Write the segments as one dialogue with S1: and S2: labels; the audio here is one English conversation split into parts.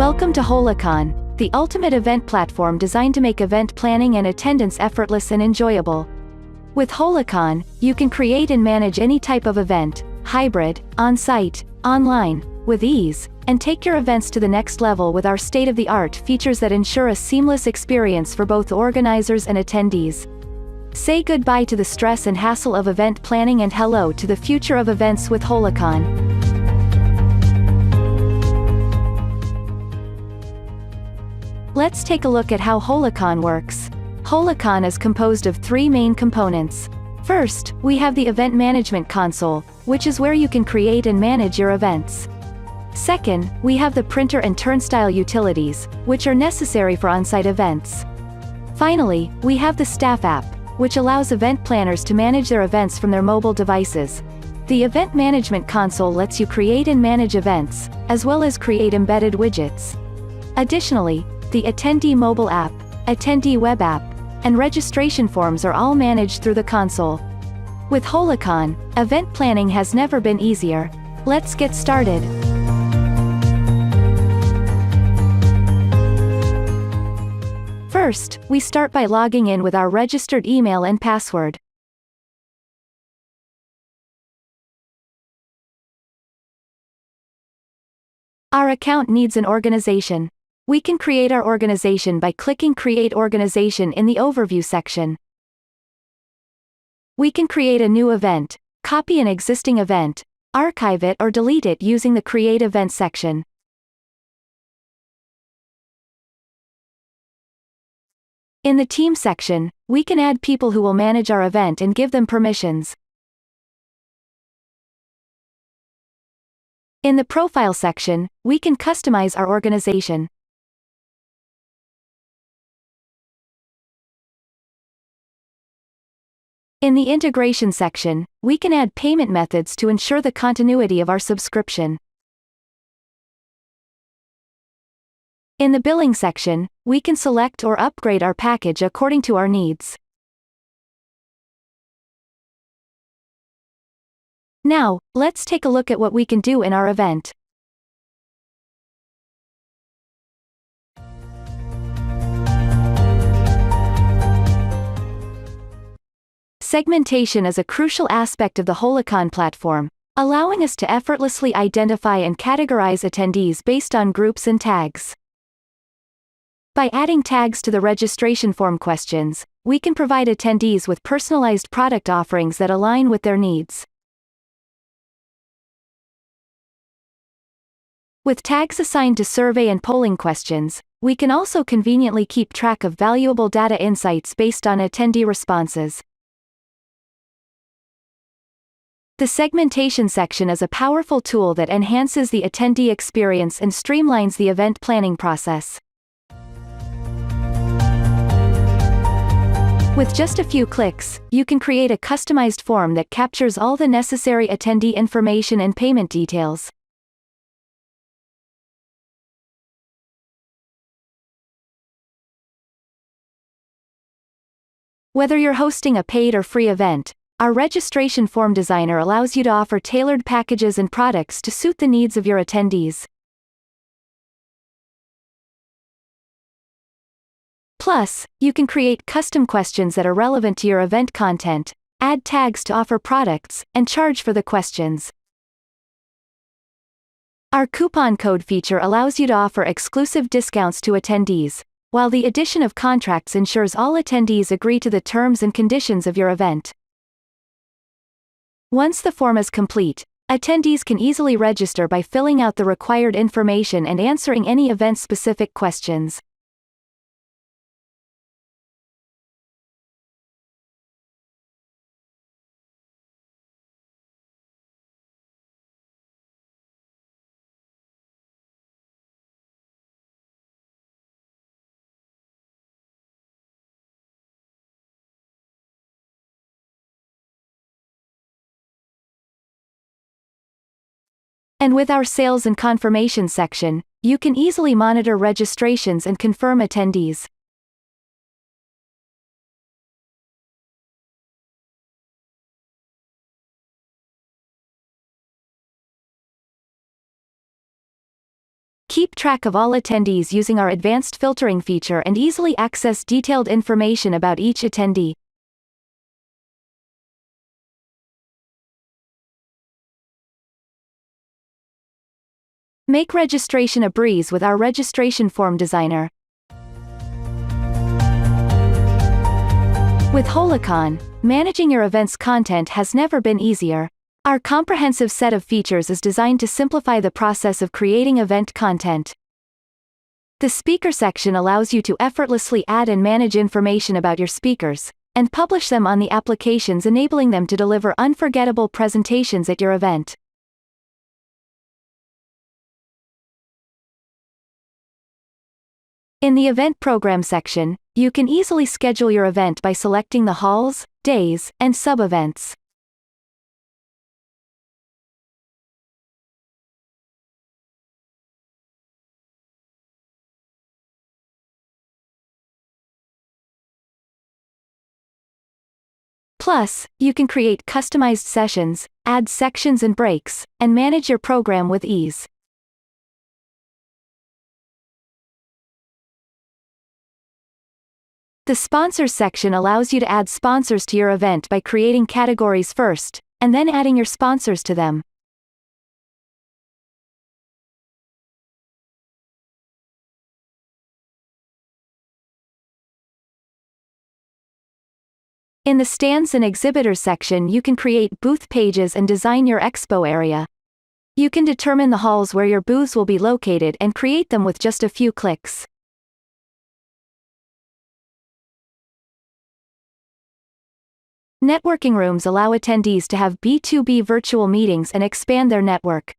S1: Welcome to Holacon, the ultimate event platform designed to make event planning and attendance effortless and enjoyable. With Holacon, you can create and manage any type of event, hybrid, on-site, online, with ease, and take your events to the next level with our state-of-the-art features that ensure a seamless experience for both organizers and attendees. Say goodbye to the stress and hassle of event planning and hello to the future of events with Holacon. Let's take a look at how Holacon works. Holacon is composed of three main components. First, we have the Event Management Console, which is where you can create and manage your events. Second, we have the Printer and Turnstile utilities, which are necessary for on-site events. Finally, we have the Staff app, which allows event planners to manage their events from their mobile devices. The Event Management Console lets you create and manage events, as well as create embedded widgets. Additionally, the Attendee mobile app, Attendee web app, and registration forms are all managed through the console. With Holacon, event planning has never been easier. Let's get started. First, we start by logging in with our registered email and password. Our account needs an organization. We can create our organization by clicking Create Organization in the Overview section. We can create a new event, copy an existing event, archive it or delete it using the Create Event section. In the Team section, we can add people who will manage our event and give them permissions. In the Profile section, we can customize our organization. In the Integration section, we can add payment methods to ensure the continuity of our subscription. In the Billing section, we can select or upgrade our package according to our needs. Now, let's take a look at what we can do in our event. Segmentation is a crucial aspect of the Holacon platform, allowing us to effortlessly identify and categorize attendees based on groups and tags. By adding tags to the registration form questions, we can provide attendees with personalized product offerings that align with their needs. With tags assigned to survey and polling questions, we can also conveniently keep track of valuable data insights based on attendee responses. The segmentation section is a powerful tool that enhances the attendee experience and streamlines the event planning process. With just a few clicks, you can create a customized form that captures all the necessary attendee information and payment details. Whether you're hosting a paid or free event, our registration form designer allows you to offer tailored packages and products to suit the needs of your attendees. Plus, you can create custom questions that are relevant to your event content, add tags to offer products, and charge for the questions. Our coupon code feature allows you to offer exclusive discounts to attendees, while the addition of contracts ensures all attendees agree to the terms and conditions of your event. Once the form is complete, attendees can easily register by filling out the required information and answering any event-specific questions. And with our Sales and Confirmation section, you can easily monitor registrations and confirm attendees. keep track of all attendees using our advanced filtering feature and easily access detailed information about each attendee. Make registration a breeze with our registration form designer. With Holacon, managing your event's content has never been easier. Our comprehensive set of features is designed to simplify the process of creating event content. The speaker section allows you to effortlessly add and manage information about your speakers, and publish them on the applications, enabling them to deliver unforgettable presentations at your event. In the Event Program section, you can easily schedule your event by selecting the halls, days, and sub-events. Plus, you can create customized sessions, add sections and breaks, and manage your program with ease. The Sponsors section allows you to add sponsors to your event by creating categories first, and then adding your sponsors to them. In the Stands and Exhibitors section, you can create booth pages and design your expo area. You can determine the halls where your booths will be located and create them with just a few clicks. Networking rooms allow attendees to have B2B virtual meetings and expand their network.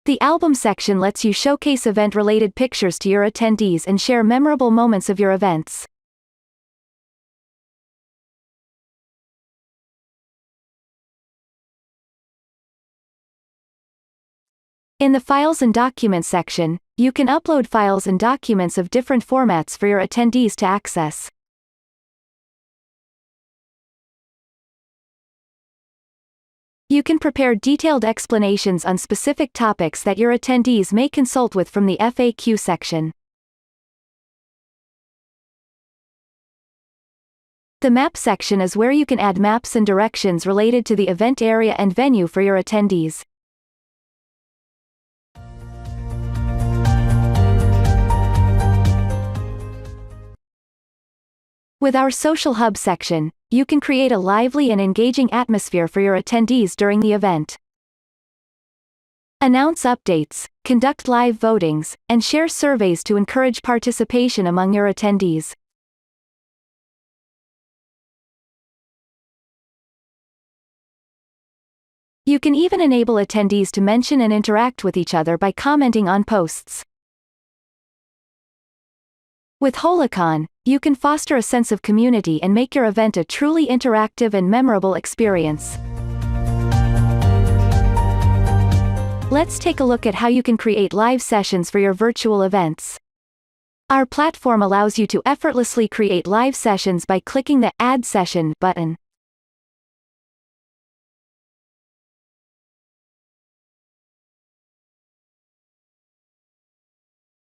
S1: The Album section lets you showcase event-related pictures to your attendees and share memorable moments of your events. In the Files and Documents section, you can upload files and documents of different formats for your attendees to access. You can prepare detailed explanations on specific topics that your attendees may consult with from the FAQ section. The Map section is where you can add maps and directions related to the event area and venue for your attendees. With our Social Hub section, you can create a lively and engaging atmosphere for your attendees during the event. Announce updates, conduct live votings, and share surveys to encourage participation among your attendees. You can even enable attendees to mention and interact with each other by commenting on posts. With Holacon, you can foster a sense of community and make your event a truly interactive and memorable experience. Let's take a look at how you can create live sessions for your virtual events. Our platform allows you to effortlessly create live sessions by clicking the Add Session button.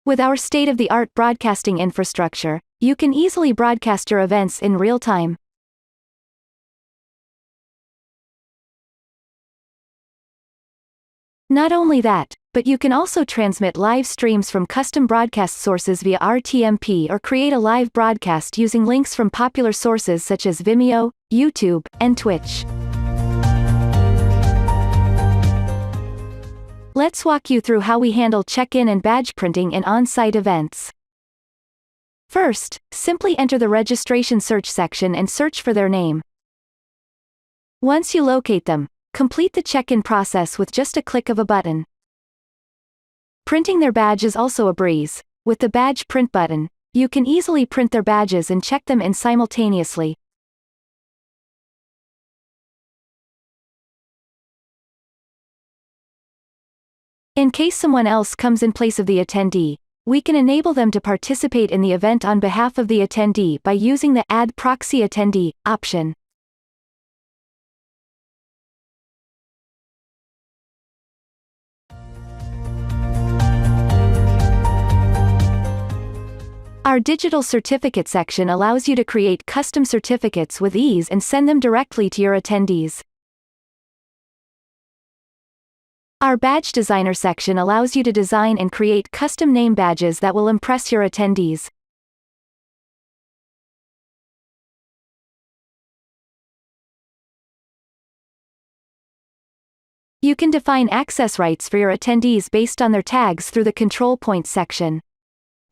S1: With our state-of-the-art broadcasting infrastructure, you can easily broadcast your events in real time. Not only that, but you can also transmit live streams from custom broadcast sources via RTMP or create a live broadcast using links from popular sources such as Vimeo, YouTube, and Twitch. Let's walk you through how we handle check-in and badge printing in on-site events. First, simply enter the registration search section and search for their name. Once you locate them, complete the check-in process with just a click of a button. Printing their badge is also a breeze. With the Badge Print button, you can easily print their badges and check them in simultaneously. In case someone else comes in place of the attendee, we can enable them to participate in the event on behalf of the attendee by using the Add Proxy Attendee option. Our digital certificate section allows you to create custom certificates with ease and send them directly to your attendees. Our badge designer section allows you to design and create custom name badges that will impress your attendees. You can define access rights for your attendees based on their tags through the control points section.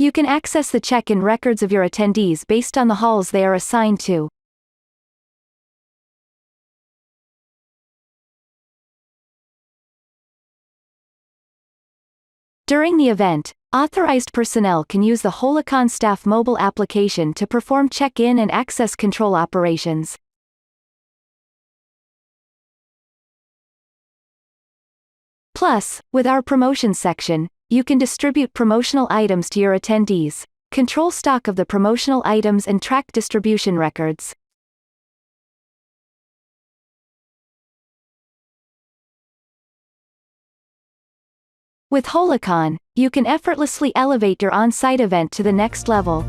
S1: You can access the check-in records of your attendees based on the halls they are assigned to. During the event, authorized personnel can use the Holacon Staff mobile application to perform check-in and access control operations. Plus, with our promotions section, you can distribute promotional items to your attendees, control stock of the promotional items and track distribution records. With Holacon, you can effortlessly elevate your on-site event to the next level.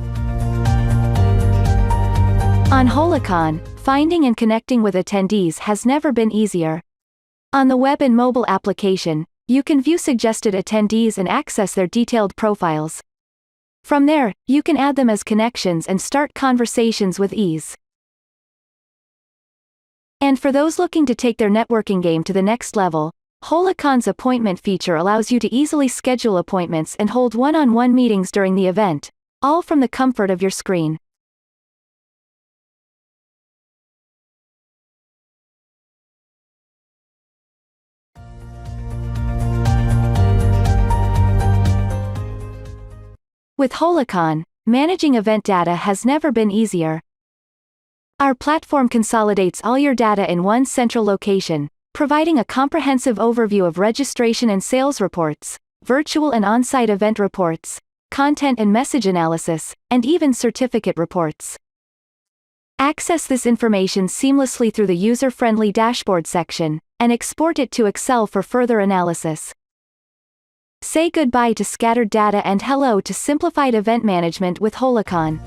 S1: On Holacon, finding and connecting with attendees has never been easier. On the web and mobile application, you can view suggested attendees and access their detailed profiles. From there, you can add them as connections and start conversations with ease. And for those looking to take their networking game to the next level, Holacon's appointment feature allows you to easily schedule appointments and hold one-on-one meetings during the event, all from the comfort of your screen. With Holacon, managing event data has never been easier. Our platform consolidates all your data in one central location, providing a comprehensive overview of registration and sales reports, virtual and on-site event reports, content and message analysis, and even certificate reports. Access this information seamlessly through the user-friendly dashboard section, and export it to Excel for further analysis. Say goodbye to scattered data and hello to simplified event management with Holacon.